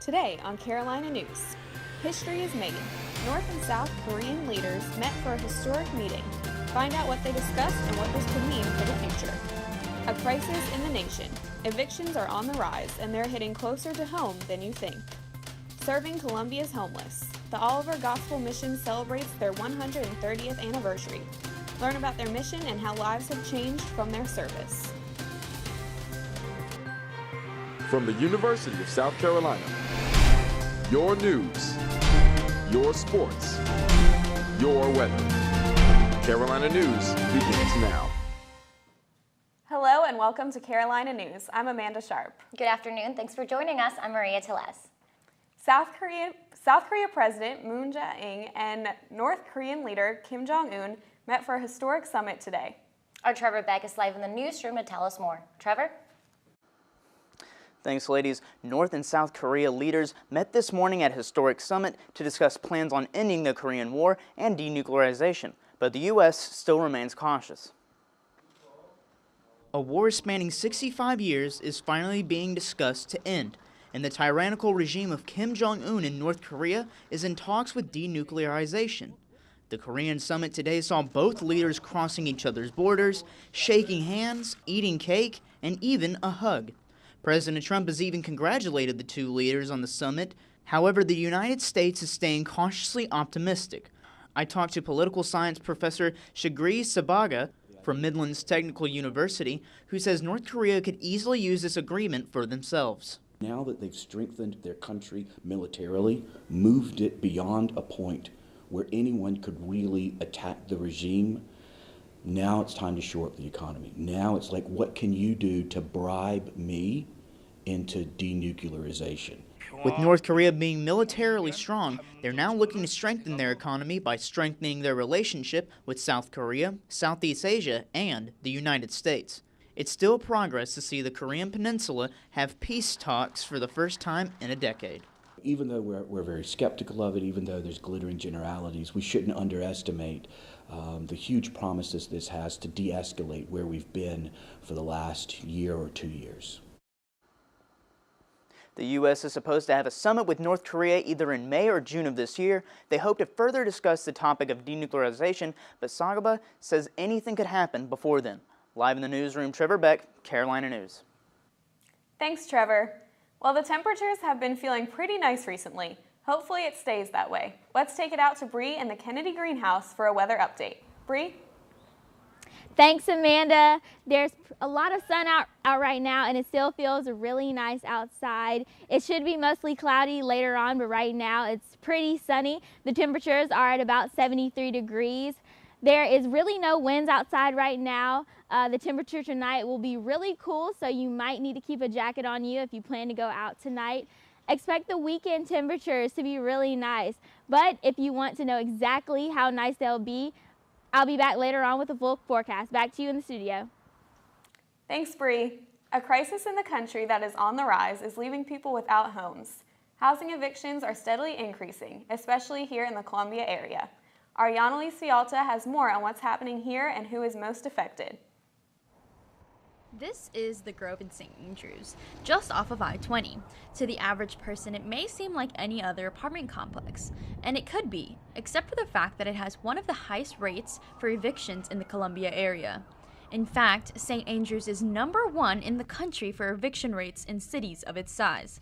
Today on Carolina News, history is made. North and South Korean leaders met for a historic meeting. Find out what they discussed and what this could mean for the future. A crisis in the nation. Evictions are on the rise and they're hitting closer to home than you think. Serving Columbia's homeless. The Oliver Gospel Mission celebrates their 130th anniversary. Learn about their mission and how lives have changed from their service. From the University of South Carolina, your news, your sports, your weather. Carolina News begins now. Hello and welcome to Carolina News. I'm Amanda Sharp. Good afternoon. Thanks for joining us. I'm Maria Teles. South Korea President Moon Jae-in and North Korean leader Kim Jong-un met for a historic summit today. Our Trevor Beck is live in the newsroom to tell us more. Trevor? Thanks, ladies. North and South Korea leaders met this morning at a historic summit to discuss plans on ending the Korean War and denuclearization, but the U.S. still remains cautious. A war spanning 65 years is finally being discussed to end, and the tyrannical regime of Kim Jong-un in North Korea is in talks with denuclearization. The Korean summit today saw both leaders crossing each other's borders, shaking hands, eating cake, and even a hug. President Trump has even congratulated the two leaders on the summit. However, the United States is staying cautiously optimistic. I talked to political science professor Shagri Sabaga from Midlands Technical University, who says North Korea could easily use this agreement for themselves. Now that they've strengthened their country militarily, moved it beyond a point where anyone could really attack the regime, now it's time to shore up the economy. Now it's like, what can you do to bribe me into denuclearization? With North Korea being militarily strong, they're now looking to strengthen their economy by strengthening their relationship with South Korea, Southeast Asia, and the United States. It's still progress to see the Korean Peninsula have peace talks for the first time in a decade. Even though we're very skeptical of it, even though there's glittering generalities, we shouldn't underestimate the huge promises this has to de-escalate where we've been for the last year or 2 years. The U.S. is supposed to have a summit with North Korea either in May or June of this year. They hope to further discuss the topic of denuclearization, but Sagaba says anything could happen before then. Live in the newsroom, Trevor Beck, Carolina News. Thanks, Trevor. Well, the temperatures have been feeling pretty nice recently. Hopefully it stays that way. Let's take it out to Bree in the Kennedy Greenhouse for a weather update. Bree? Thanks, Amanda. There's a lot of sun out right now, and it still feels really nice outside. It should be mostly cloudy later on, but right now it's pretty sunny. The temperatures are at about 73 degrees. There is really no winds outside right now. The temperature tonight will be really cool, so you might need to keep a jacket on you if you plan to go out tonight. Expect the weekend temperatures to be really nice, but if you want to know exactly how nice they'll be, I'll be back later on with a full forecast. Back to you in the studio. Thanks, Bree. A crisis in the country that is on the rise is leaving people without homes. Housing evictions are steadily increasing, especially here in the Columbia area. Our Janelys Villalta has more on what's happening here and who is most affected. This is the Grove in St. Andrews, just off of I-20. To the average person, it may seem like any other apartment complex, and it could be, except for the fact that it has one of the highest rates for evictions in the Columbia area. In fact, St. Andrews is #1 in the country for eviction rates in cities of its size.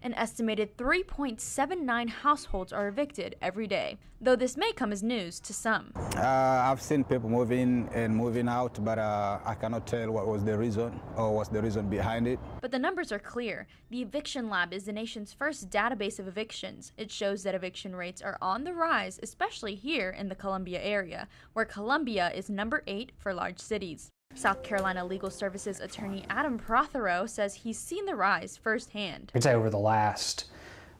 An estimated 3.79 households are evicted every day, though this may come as news to some. I've seen people moving and moving out, but I cannot tell what was the reason or what's the reason behind it. But the numbers are clear. The Eviction Lab is the nation's first database of evictions. It shows that eviction rates are on the rise, especially here in the Columbia area, where Columbia is #8 for large cities. South Carolina Legal Services attorney Adam Prothero says he's seen the rise firsthand. I'd say over the last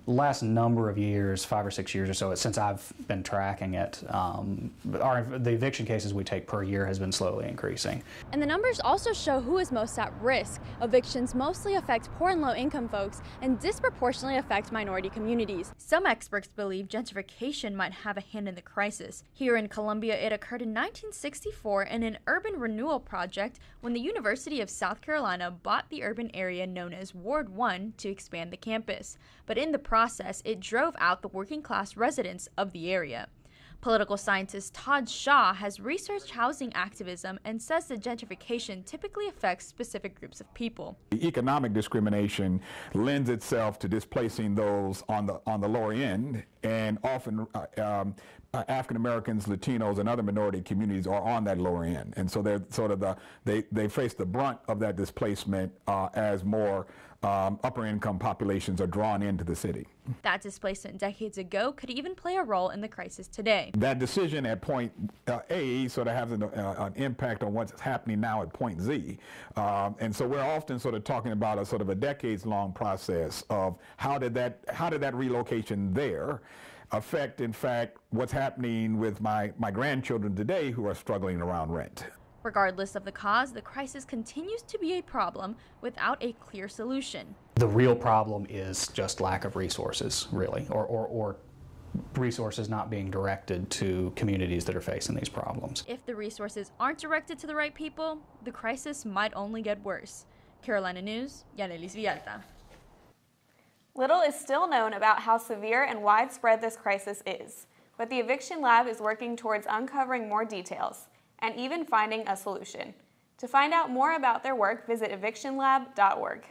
last number of years, 5 or 6 years or so, since I've been tracking it, the eviction cases we take per year has been slowly increasing. And the numbers also show who is most at risk. Evictions mostly affect poor and low-income folks and disproportionately affect minority communities. Some experts believe gentrification might have a hand in the crisis. Here in Columbia, it occurred in 1964 in an urban renewal project when the University of South Carolina bought the urban area known as Ward 1 to expand the campus. But in the process, it drove out the working-class residents of the area. Political scientist Todd Shaw has researched housing activism and says that gentrification typically affects specific groups of people. Economic discrimination lends itself to displacing those on the lower end, and often African Americans, Latinos, and other minority communities are on that lower end, and so they're sort of they face the brunt of that displacement as more upper income populations are drawn into the city. That displacement decades ago could even play a role in the crisis today. That decision at point A sort of has an impact on what's happening now at point Z. And so we're often sort of talking about a sort of a decades-long process of how did that relocation there affect, in fact, what's happening with my grandchildren today who are struggling around rent. Regardless of the cause, the crisis continues to be a problem without a clear solution. The real problem is just lack of resources, really, or resources not being directed to communities that are facing these problems. If the resources aren't directed to the right people, the crisis might only get worse. Carolina News, Janelys Villalta. Little is still known about how severe and widespread this crisis is, but the Eviction Lab is working towards uncovering more details and even finding a solution. To find out more about their work, visit evictionlab.org.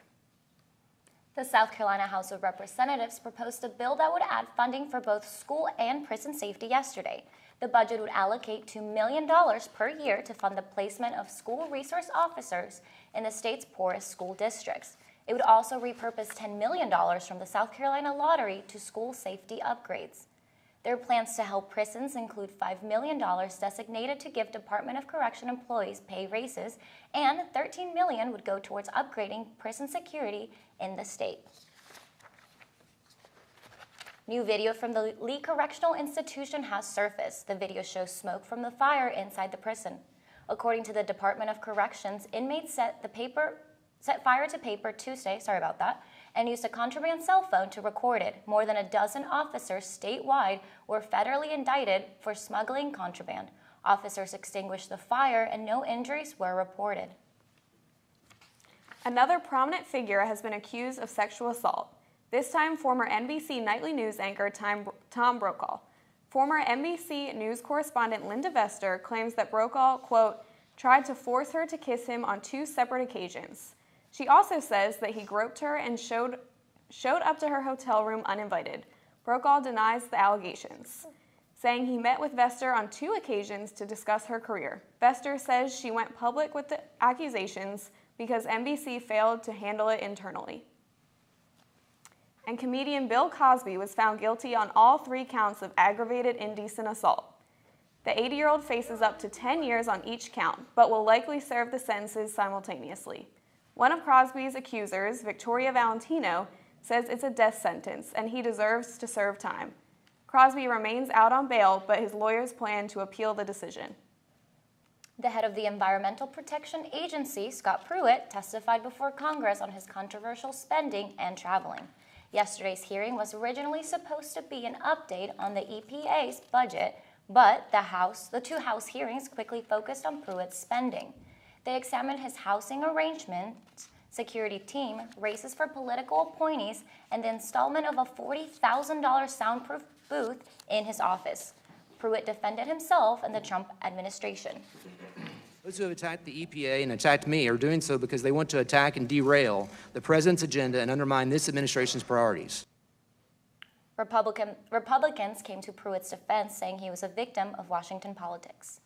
The South Carolina House of Representatives proposed a bill that would add funding for both school and prison safety yesterday. The budget would allocate $2 million per year to fund the placement of school resource officers in the state's poorest school districts. It would also repurpose $10 million from the South Carolina Lottery to school safety upgrades. Their plans to help prisons include $5 million designated to give Department of Correction employees pay raises, and $13 million would go towards upgrading prison security in the state. New video from the Lee Correctional Institution has surfaced. The video shows smoke from the fire inside the prison. According to the Department of Corrections, inmates set fire to paper Tuesday, and used a contraband cell phone to record it. More than a dozen officers statewide were federally indicted for smuggling contraband. Officers extinguished the fire and no injuries were reported. Another prominent figure has been accused of sexual assault, this time former NBC nightly news anchor Tom Brokaw. Former NBC News correspondent Linda Vester claims that Brokaw, quote, tried to force her to kiss him on 2 separate occasions. She also says that he groped her and showed up to her hotel room uninvited. Brokaw denies the allegations, saying he met with Vester on 2 occasions to discuss her career. Vester says she went public with the accusations because NBC failed to handle it internally. And comedian Bill Cosby was found guilty on all 3 counts of aggravated indecent assault. The 80-year-old faces up to 10 years on each count, but will likely serve the sentences simultaneously. One of Crosby's accusers, Victoria Valentino, says it's a death sentence and he deserves to serve time. Crosby remains out on bail, but his lawyers plan to appeal the decision. The head of the Environmental Protection Agency, Scott Pruitt, testified before Congress on his controversial spending and traveling. Yesterday's hearing was originally supposed to be an update on the EPA's budget, but the 2 House hearings quickly focused on Pruitt's spending. They examined his housing arrangements, security team, races for political appointees, and the installment of a $40,000 soundproof booth in his office. Pruitt defended himself and the Trump administration. Those who have attacked the EPA and attacked me are doing so because they want to attack and derail the president's agenda and undermine this administration's priorities. Republicans came to Pruitt's defense, saying he was a victim of Washington politics.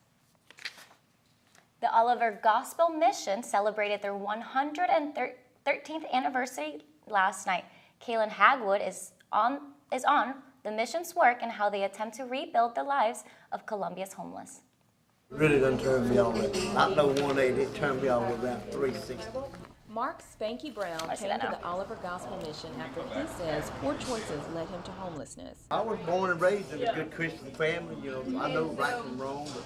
The Oliver Gospel Mission celebrated their 113th anniversary last night. Kaylin Hagwood is on the mission's work and how they attempt to rebuild the lives of Columbia's homeless. Really done turn me on. Not no 180, it turned me on with about 360. Mark Spanky Brown came to the Oliver Gospel Mission after he says poor choices led him to homelessness. I was born and raised in a good Christian family, I know right from wrong, but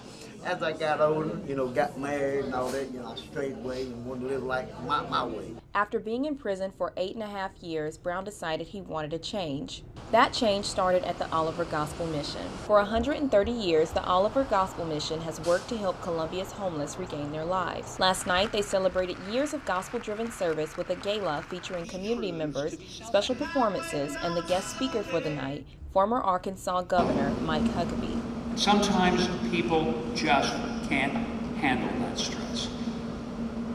as I got older, got married and all that, I strayed away and wanted to live life my way. After being in prison for 8.5 years, Brown decided he wanted a change. That change started at the Oliver Gospel Mission. For 130 years, the Oliver Gospel Mission has worked to help Columbia's homeless regain their lives. Last night, they celebrated years of gospel-driven service with a gala featuring community members, special performances, and the guest speaker for the night, former Arkansas Governor Mike Huckabee. Sometimes people just can't handle that stress.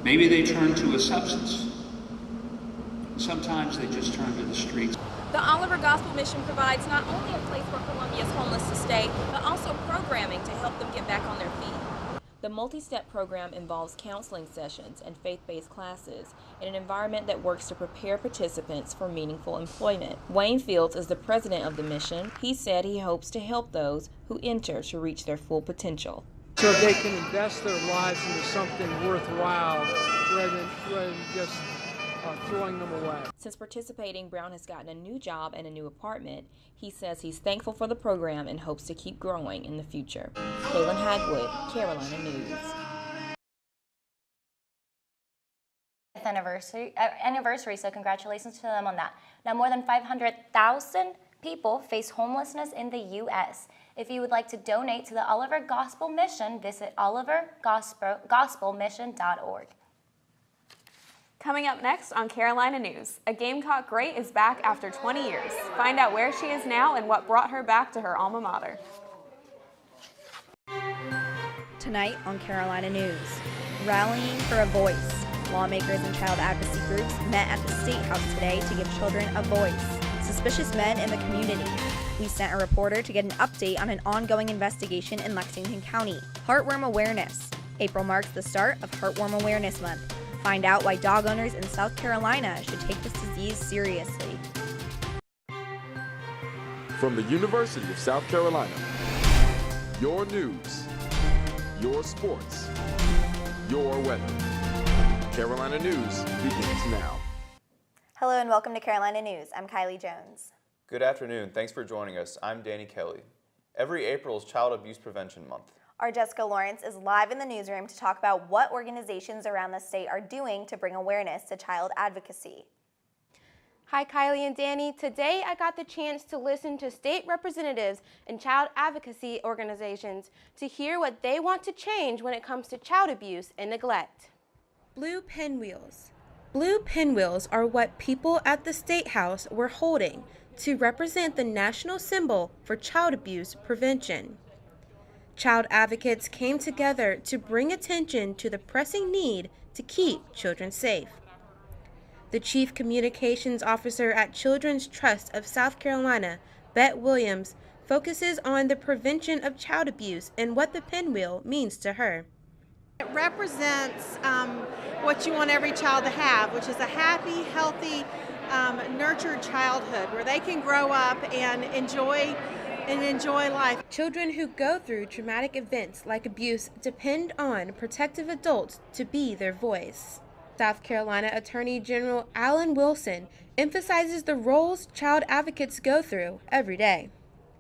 Maybe they turn to a substance. Sometimes they just turn to the streets. The Oliver Gospel Mission provides not only a place for Columbia's homeless to stay, but also programming to help them get back on their feet. The multi-step program involves counseling sessions and faith-based classes in an environment that works to prepare participants for meaningful employment. Wayne Fields is the president of the mission. He said he hopes to help those who enter to reach their full potential. So they can invest their lives into something worthwhile rather than just throwing them away. Since participating, Brown has gotten a new job and a new apartment. He says he's thankful for the program and hopes to keep growing in the future. Kaylin Hagwood, Carolina News. Anniversary, so congratulations to them on that. Now, more than 500,000 people face homelessness in the U.S. If you would like to donate to the Oliver Gospel Mission, visit olivergospelmission.org. Coming up next on Carolina News, a Gamecock great is back after 20 years. Find out where she is now and what brought her back to her alma mater. Tonight on Carolina News, rallying for a voice. Lawmakers and child advocacy groups met at the State House today to give children a voice. Suspicious men in the community. We sent a reporter to get an update on an ongoing investigation in Lexington County. Heartworm awareness. April marks the start of Heartworm Awareness Month. Find out why dog owners in South Carolina should take this disease seriously. From the University of South Carolina, your news, your sports, your weather. Carolina News begins now. Hello and welcome to Carolina News. I'm Kylie Jones. Good afternoon. Thanks for joining us. I'm Danny Kelly. Every April is Child Abuse Prevention Month. Our Jessica Lawrence is live in the newsroom to talk about what organizations around the state are doing to bring awareness to child advocacy. Hi, Kylie and Danny. Today I got the chance to listen to state representatives and child advocacy organizations to hear what they want to change when it comes to child abuse and neglect. Blue pinwheels. Blue pinwheels are what people at the State House were holding to represent the national symbol for child abuse prevention. Child advocates came together to bring attention to the pressing need to keep children safe. The Chief Communications Officer at Children's Trust of South Carolina, Bet Williams, focuses on the prevention of child abuse and what the pinwheel means to her. It represents what you want every child to have, which is a happy, healthy, nurtured childhood where they can grow up and enjoy life. Children who go through traumatic events like abuse depend on protective adults to be their voice. South Carolina Attorney General Alan Wilson emphasizes the roles child advocates go through every day.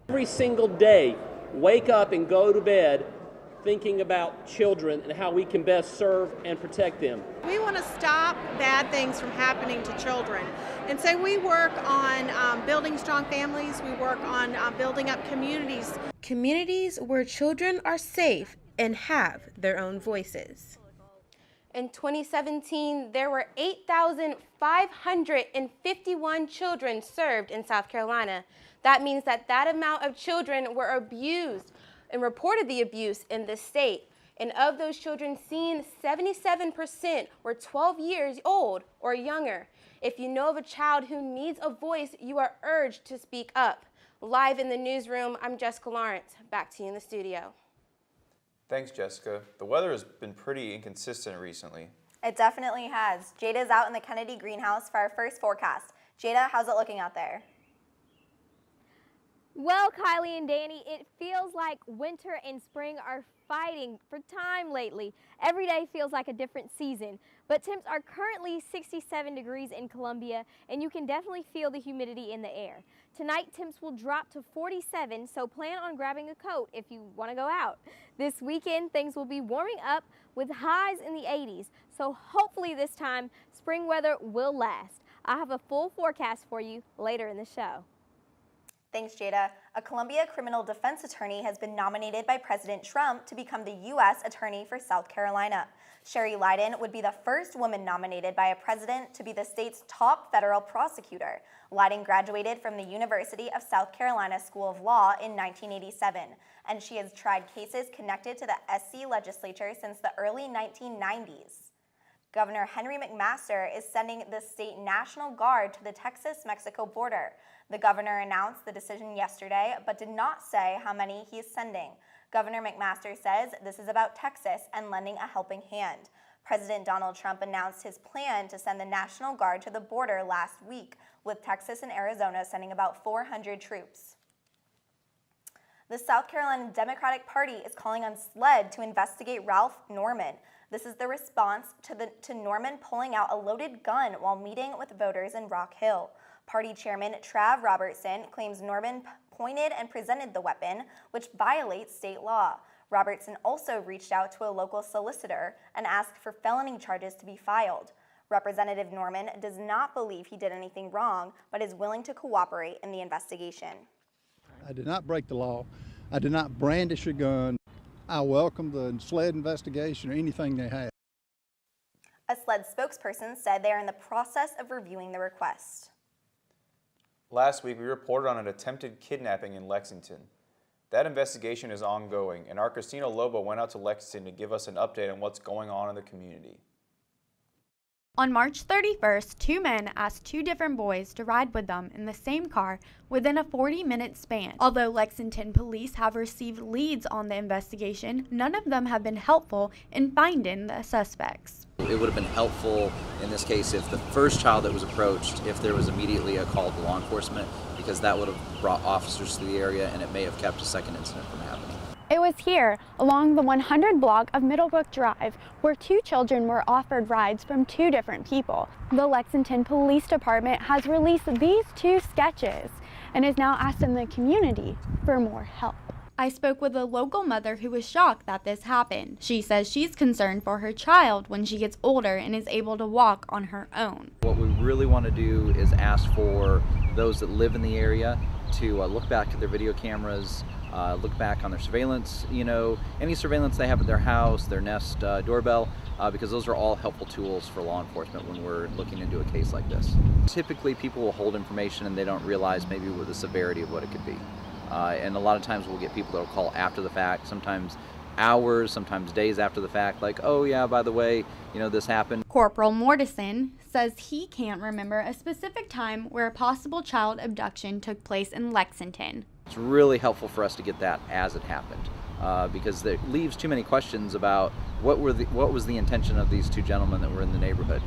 Every single day, wake up and go to bed thinking about children and how we can best serve and protect them. We want to stop bad things from happening to children. And so we work on building strong families. We work on building up communities. Communities where children are safe and have their own voices. In 2017, there were 8,551 children served in South Carolina. That means that amount of children were abused and reported the abuse in this state. And of those children seen, 77% were 12 years old or younger. If you know of a child who needs a voice, you are urged to speak up. Live in the newsroom, I'm Jessica Lawrence. Back to you in the studio. Thanks, Jessica. The weather has been pretty inconsistent recently. It definitely has. Jada's out in the Kennedy greenhouse for our first forecast. Jada, how's it looking out there? Well, Kylie and Danny, it feels like winter and spring are fighting for time lately. Every day feels like a different season, but temps are currently 67 degrees in Columbia, and you can definitely feel the humidity in the air. Tonight, temps will drop to 47, so plan on grabbing a coat if you want to go out. This weekend, things will be warming up with highs in the 80s, so hopefully this time, spring weather will last. I have a full forecast for you later in the show. Thanks, Jada. A Columbia criminal defense attorney has been nominated by President Trump to become the U.S. Attorney for South Carolina. Sherry Lydon would be the first woman nominated by a president to be the state's top federal prosecutor. Lydon graduated from the University of South Carolina School of Law in 1987, and she has tried cases connected to the SC legislature since the early 1990s. Governor Henry McMaster is sending the state National Guard to the Texas-Mexico border. The governor announced the decision yesterday, but did not say how many he is sending. Governor McMaster says this is about Texas and lending a helping hand. President Donald Trump announced his plan to send the National Guard to the border last week, with Texas and Arizona sending about 400 troops. The South Carolina Democratic Party is calling on SLED to investigate Ralph Norman. This is the response to Norman pulling out a loaded gun while meeting with voters in Rock Hill. Party Chairman Trav Robertson claims Norman pointed and presented the weapon, which violates state law. Robertson also reached out to a local solicitor and asked for felony charges to be filed. Representative Norman does not believe he did anything wrong, but is willing to cooperate in the investigation. I did not break the law. I did not brandish a gun. I welcome the SLED investigation or anything they have. A SLED spokesperson said they are in the process of reviewing the request. Last week, we reported on an attempted kidnapping in Lexington. That investigation is ongoing, and our Christina Lobo went out to Lexington to give us an update on what's going on in the community. On March 31st, two men asked two different boys to ride with them in the same car within a 40-minute span. Although Lexington police have received leads on the investigation, none of them have been helpful in finding the suspects. It would have been helpful in this case if the first child that was approached, if there was immediately a call to law enforcement, because that would have brought officers to the area and it may have kept a second incident from happening. It was here, along the 100 block of Middlebrook Drive, where two children were offered rides from two different people. The Lexington Police Department has released these two sketches and is now asking the community for more help. I spoke with a local mother who was shocked that this happened. She says she's concerned for her child when she gets older and is able to walk on her own. What we really want to do is ask for those that live in the area to look back at their video cameras, look back on their surveillance, any surveillance they have at their house, their Nest doorbell, because those are all helpful tools for law enforcement when we're looking into a case like this. Typically people will hold information and they don't realize maybe the severity of what it could be. And a lot of times we'll get people that will call after the fact, sometimes hours, sometimes days after the fact, like, oh yeah, by the way, this happened. Corporal Mortison says he can't remember a specific time where a possible child abduction took place in Lexington. It's really helpful for us to get that as it happened, because it leaves too many questions about what was the intention of these two gentlemen that were in the neighborhood.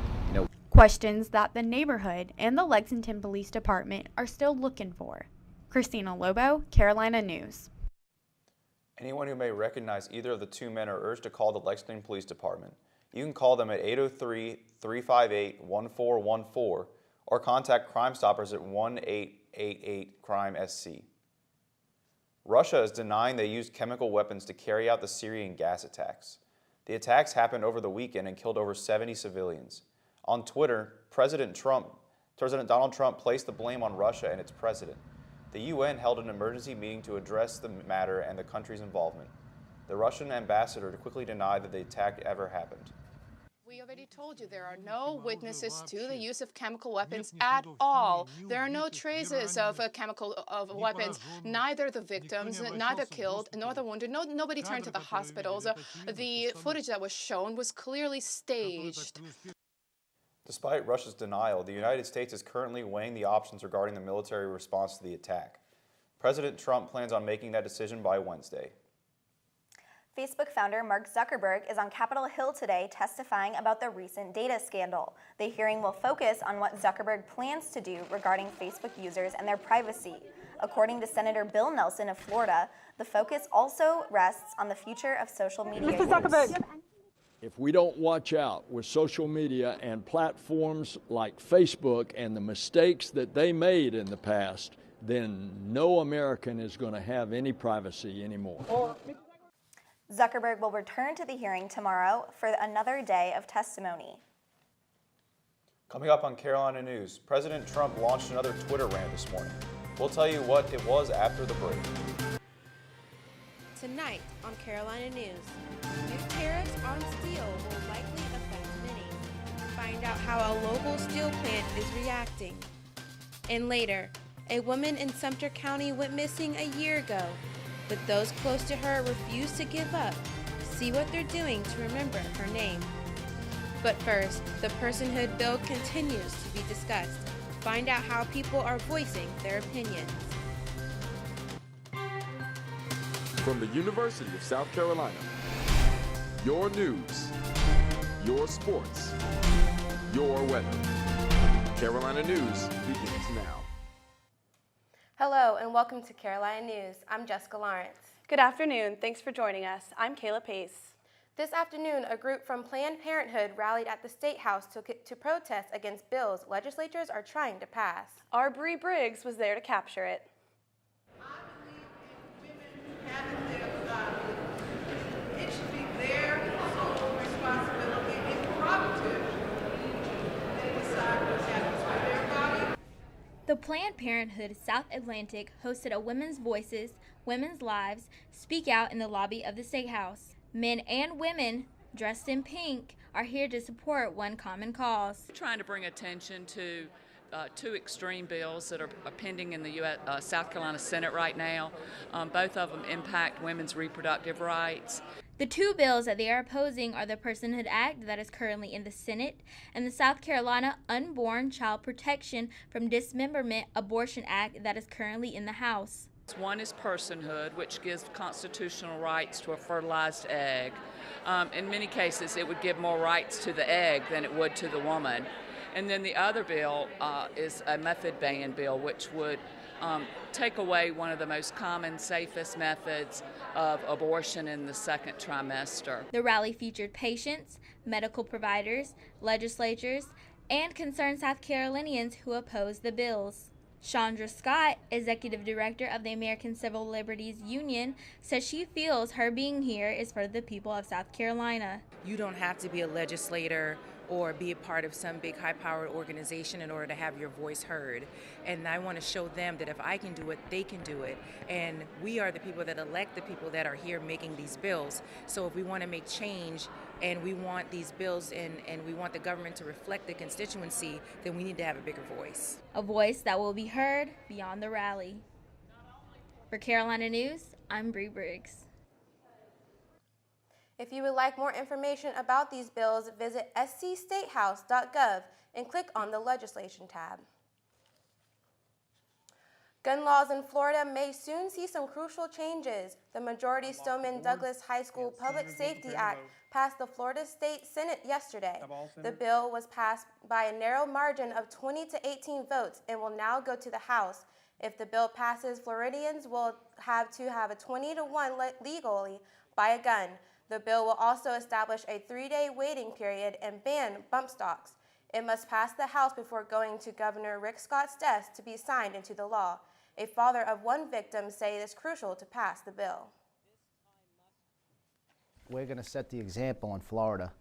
Questions that the neighborhood and the Lexington Police Department are still looking for. Christina Lobo, Carolina News. Anyone who may recognize either of the two men are urged to call the Lexington Police Department. You can call them at 803-358-1414 or contact Crime Stoppers at 1-888-CRIME-SC. Russia is denying they used chemical weapons to carry out the Syrian gas attacks. The attacks happened over the weekend and killed over 70 civilians. On Twitter, President Donald Trump placed the blame on Russia and its president. The UN held an emergency meeting to address the matter and the country's involvement. The Russian ambassador quickly denied that the attack ever happened. We already told you there are no witnesses to the use of chemical weapons at all. There are no traces of weapons. Neither the victims, neither killed, nor the wounded. Nobody turned to the hospitals. The footage that was shown was clearly staged. Despite Russia's denial, the United States is currently weighing the options regarding the military response to the attack. President Trump plans on making that decision by Wednesday. Facebook founder Mark Zuckerberg is on Capitol Hill today testifying about the recent data scandal. The hearing will focus on what Zuckerberg plans to do regarding Facebook users and their privacy. According to Senator Bill Nelson of Florida, the focus also rests on the future of social media use. If we don't watch out with social media and platforms like Facebook and the mistakes that they made in the past, then no American is going to have any privacy anymore. Zuckerberg will return to the hearing tomorrow for another day of testimony. Coming up on Carolina News, President Trump launched another Twitter rant this morning. We'll tell you what it was after the break. Tonight on Carolina News, new tariffs on steel will likely affect many. Find out how a local steel plant is reacting. And later, a woman in Sumter County went missing a year ago, but those close to her refuse to give up. See what they're doing to remember her name. But first, the personhood bill continues to be discussed. Find out how people are voicing their opinions. From the University of South Carolina, your news, your sports, your weather. Carolina News begins now. Hello and welcome to Carolina News. I'm Jessica Lawrence. Good afternoon. Thanks for joining us. I'm Kayla Pace. This afternoon, a group from Planned Parenthood rallied at the State House to protest against bills legislators are trying to pass. Our Bree Briggs was there to capture it. It should be their sole responsibility and prerogative to decide what happens with their body. The Planned Parenthood South Atlantic hosted a Women's Voices, Women's Lives Speak Out in the lobby of the State House. Men and women dressed in pink are here to support one common cause. We're trying to bring attention to two extreme bills that are pending in the South Carolina Senate right now. Both of them impact women's reproductive rights. The two bills that they are opposing are the Personhood Act that is currently in the Senate and the South Carolina Unborn Child Protection from Dismemberment Abortion Act that is currently in the House. One is personhood, which gives constitutional rights to a fertilized egg. In many cases, it would give more rights to the egg than it would to the woman. And then the other bill is a method ban bill, which would take away one of the most common, safest methods of abortion in the second trimester. The rally featured patients, medical providers, legislators, and concerned South Carolinians who opposed the bills. Chandra Scott, Executive Director of the American Civil Liberties Union, says she feels her being here is for the people of South Carolina. You don't have to be a legislator or be a part of some big high-powered organization in order to have your voice heard. And I want to show them that if I can do it, they can do it. And we are the people that elect the people that are here making these bills. So if we want to make change and we want these bills and we want the government to reflect the constituency, then we need to have a bigger voice. A voice that will be heard beyond the rally. For Carolina News, I'm Bree Briggs. If you would like more information about these bills, visit scstatehouse.gov and click on the Legislation tab. Gun laws in Florida may soon see some crucial changes. The majority Stoneman Douglas High School Public Safety Act passed the Florida State Senate yesterday. The bill was passed by a narrow margin of 20 to 18 votes and will now go to the House. If the bill passes, Floridians will have to have a 20-to-1 legally buy a gun. The bill will also establish a 3-day waiting period and ban bump stocks. It must pass the House before going to Governor Rick Scott's desk to be signed into the law. A father of one victim said it is crucial to pass the bill. We're going to set the example in Florida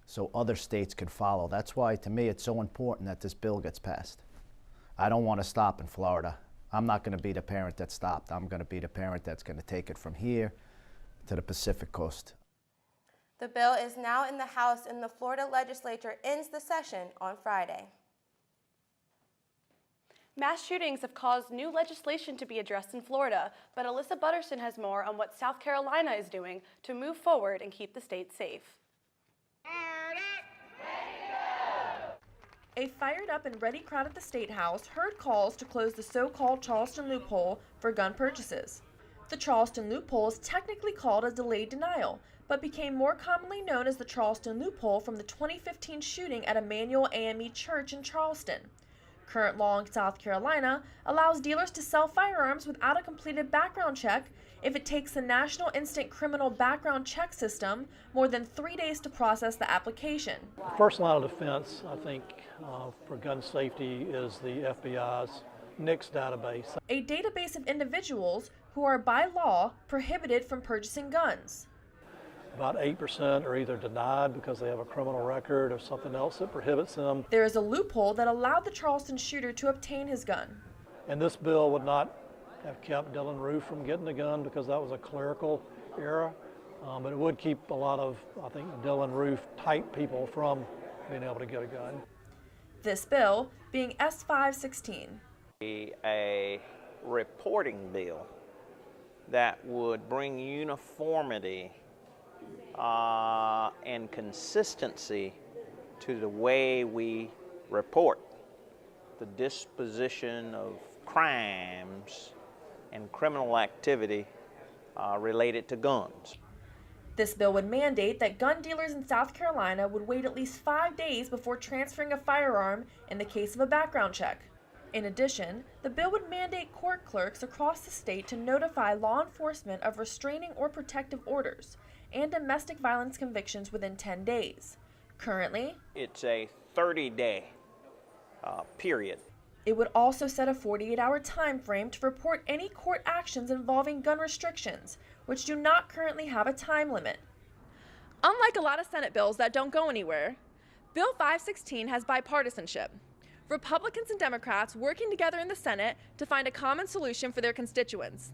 so other states can follow. That's why, to me, it's so important that this bill gets passed. I don't want to stop in Florida. I'm not going to be the parent that stopped. I'm going to be the parent that's going to take it from here to the Pacific Coast. The bill is now in the House and the Florida legislature ends the session on Friday. Mass shootings have caused new legislation to be addressed in Florida, but Alyssa Butterson has more on what South Carolina is doing to move forward and keep the state safe. A fired up and ready crowd at the State House heard calls to close the so-called Charleston loophole for gun purchases. The Charleston loophole is technically called a delayed denial, but became more commonly known as the Charleston loophole from the 2015 shooting at Emmanuel AME Church in Charleston. Current law in South Carolina allows dealers to sell firearms without a completed background check if it takes the National Instant Criminal Background Check System more than 3 days to process the application. First line of defense, I think, for gun safety is the FBI's NICS database. A database of individuals who are by law prohibited from purchasing guns. About 8% are either denied because they have a criminal record or something else that prohibits them. There is a loophole that allowed the Charleston shooter to obtain his gun. And this bill would not have kept Dylan Roof from getting a gun because that was a clerical error. But it would keep a lot of, I think, Dylan Roof type people from being able to get a gun. This bill being S516. A reporting bill that would bring uniformity and consistency to the way we report the disposition of crimes and criminal activity related to guns. This bill would mandate that gun dealers in South Carolina would wait at least 5 days before transferring a firearm in the case of a background check. In addition, the bill would mandate court clerks across the state to notify law enforcement of restraining or protective orders and domestic violence convictions within 10 days. Currently, it's a 30-day period. It would also set a 48-hour time frame to report any court actions involving gun restrictions, which do not currently have a time limit. Unlike a lot of Senate bills that don't go anywhere, Bill 516 has bipartisanship. Republicans and Democrats working together in the Senate to find a common solution for their constituents.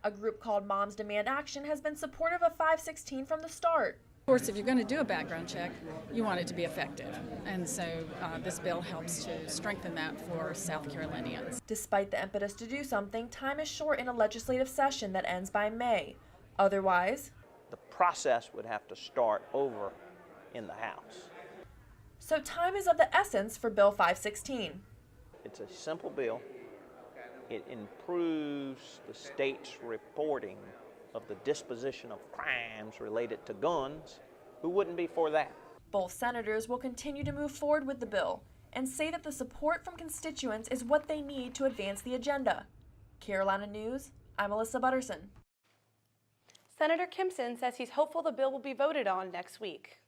A group called Moms Demand Action has been supportive of 516 from the start. Of course, if you're going to do a background check, you want it to be effective. And so this bill helps to strengthen that for South Carolinians. Despite the impetus to do something, time is short in a legislative session that ends by May. Otherwise, the process would have to start over in the House. So time is of the essence for Bill 516. It's a simple bill. It improves the state's reporting of the disposition of crimes related to guns. Who wouldn't be for that? Both senators will continue to move forward with the bill and say that the support from constituents is what they need to advance the agenda. Carolina News, I'm Alyssa Butterson. Senator Kimpson says he's hopeful the bill will be voted on next week.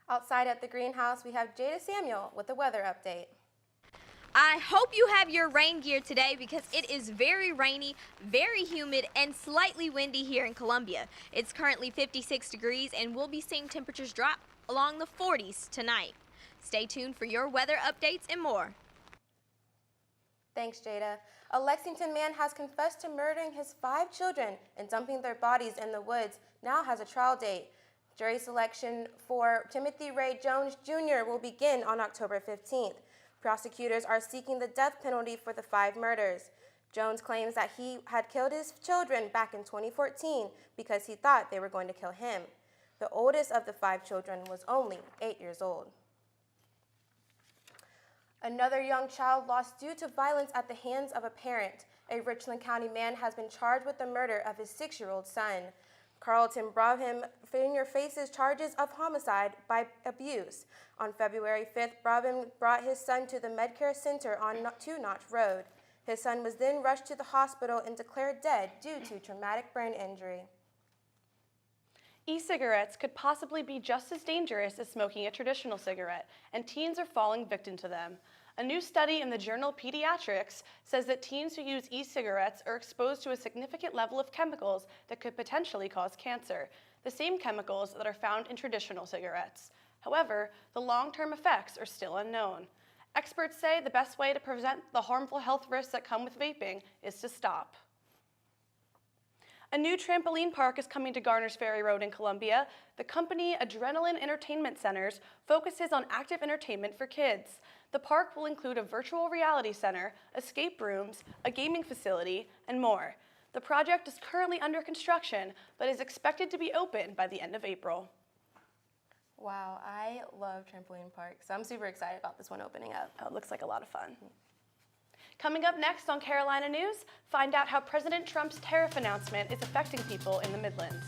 Outside at the greenhouse, we have Jada Samuel with the weather update. I hope you have your rain gear today because it is very rainy, very humid, and slightly windy here in Columbia. It's currently 56 degrees and we'll be seeing temperatures drop along the 40s tonight. Stay tuned for your weather updates and more. Thanks, Jada. A Lexington man has confessed to murdering his 5 children and dumping their bodies in the woods, now has a trial date. Jury selection for Timothy Ray Jones Jr. will begin on October 15th. Prosecutors are seeking the death penalty for the 5 murders. Jones claims that he had killed his children back in 2014 because he thought they were going to kill him. The oldest of the 5 children was only 8 years old. Another young child lost due to violence at the hands of a parent. A Richland County man has been charged with the murder of his 6-year-old son. Carlton Brabham faces charges of homicide by abuse. On February 5th, Brabham brought his son to the Medcare Center on 2 Notch Road. His son was then rushed to the hospital and declared dead due to traumatic brain injury. E-cigarettes could possibly be just as dangerous as smoking a traditional cigarette, and teens are falling victim to them. A new study in the journal Pediatrics says that teens who use e-cigarettes are exposed to a significant level of chemicals that could potentially cause cancer, the same chemicals that are found in traditional cigarettes. However, the long-term effects are still unknown. Experts say the best way to prevent the harmful health risks that come with vaping is to stop. A new trampoline park is coming to Garners Ferry Road in Columbia. The company Adrenaline Entertainment Centers focuses on active entertainment for kids. The park will include a virtual reality center, escape rooms, a gaming facility, and more. The project is currently under construction, but is expected to be open by the end of April. Wow, I love trampoline parks, so I'm super excited about this one opening up. Oh, it looks like a lot of fun. Coming up next on Carolina News, find out how President Trump's tariff announcement is affecting people in the Midlands.